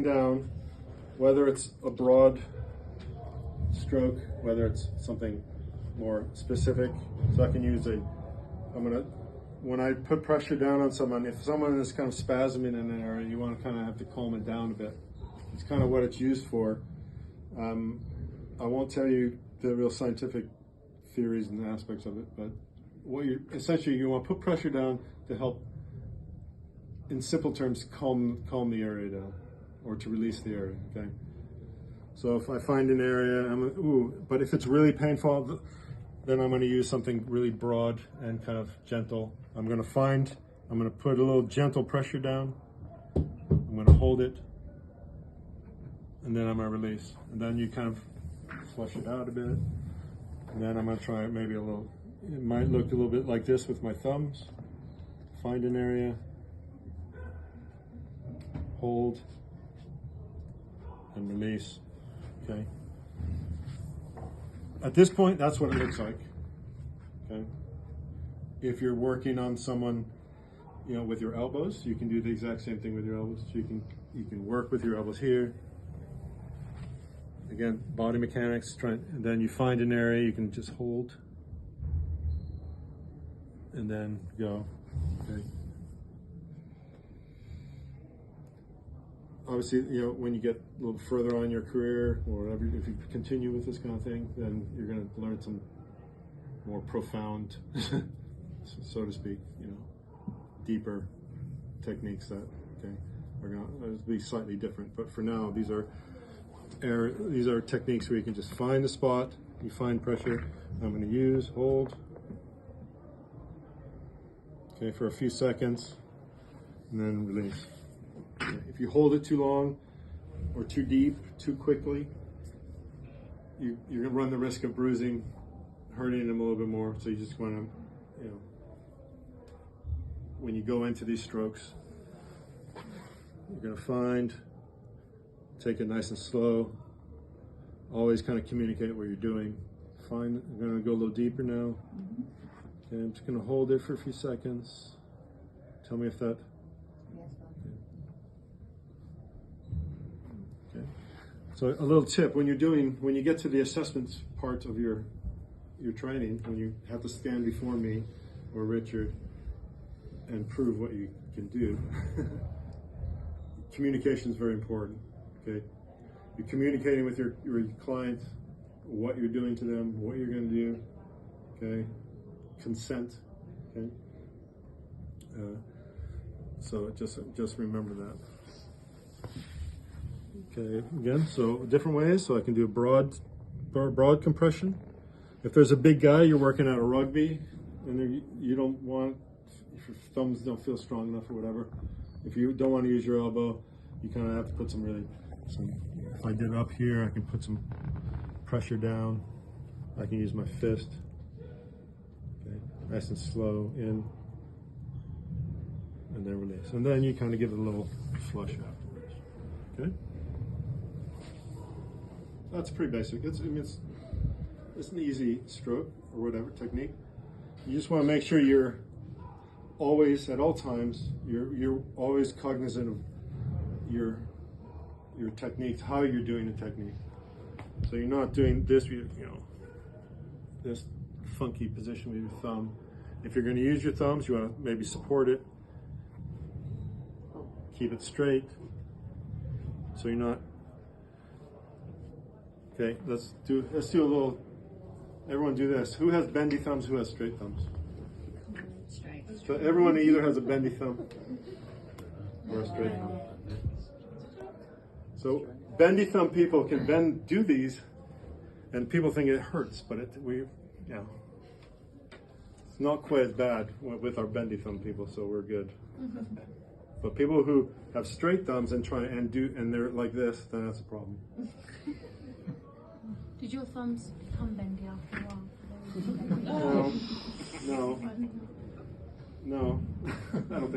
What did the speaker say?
down, whether it's a broad stroke, whether it's something more specific. So I can use when I put pressure down on someone, if someone is kind of spasming in an area, you want to kind of have to calm it down a bit. It's kind of what it's used for. I won't tell you the real scientific theories and aspects of it, but what essentially you want to put pressure down to help, in simple terms, calm the area down, or to release the area. Okay. So if I find an area, but if it's really painful, then I'm going to use something really broad and kind of gentle. I'm going to put a little gentle pressure down. I'm going to hold it, and then I'm going to release. And then you kind of flush it out a bit. And then I'm going to try maybe it might look a little bit like this with my thumbs. Find an area, hold, and release. Okay. At this point, that's what it looks like. Okay. If you're working on someone, with your elbows, you can do the exact same thing with your elbows. You can work with your elbows here. Again, body mechanics. And then you find an area you can just hold, and then go. Okay. Obviously, when you get a little further on in your career, or whatever, if you continue with this kind of thing, then you're going to learn some more profound, so to speak, deeper techniques that are going to be slightly different. But for now, these are techniques where you can just find the spot, you find pressure. I'm going to hold, okay, for a few seconds, and then release. If you hold it too long or too deep, too quickly, you're going to run the risk of bruising, hurting them a little bit more. So you just want to, when you go into these strokes, you're going to take it nice and slow. Always kind of communicate what you're doing. I'm going to go a little deeper now. Okay, I'm just going to hold it for a few seconds. Tell me if that. So a little tip, when you get to the assessment part of your training, when you have to stand before me or Richard and prove what you can do, communication is very important, okay? You're communicating with your client, what you're doing to them, what you're going to do, okay? Consent, okay? So just remember that. Okay, again, so different ways. So I can do a broad compression. If there's a big guy, you're working at a rugby, and you don't want, if your thumbs don't feel strong enough or whatever, if you don't want to use your elbow, you kind of have to put if I did it up here, I can put some pressure down. I can use my fist. Okay, nice and slow in, and then release. And then you kind of give it a little flush afterwards. Okay? That's pretty basic. It's an easy stroke or whatever technique. You just want to make sure you're always, at all times, you're always cognizant of your technique, how you're doing the technique. So you're not doing this, this funky position with your thumb. If you're going to use your thumbs, you want to maybe support it, keep it straight, so you're not. Okay, let's do a little, everyone do this. Who has bendy thumbs, who has straight thumbs? Straight. So everyone either has a bendy thumb or a straight thumb. So bendy thumb people can do these, and people think it hurts, but it's not quite as bad with our bendy thumb people, so we're good. But people who have straight thumbs and they're like this, then that's a problem. Did your thumbs become bendy after a while? No, I don't think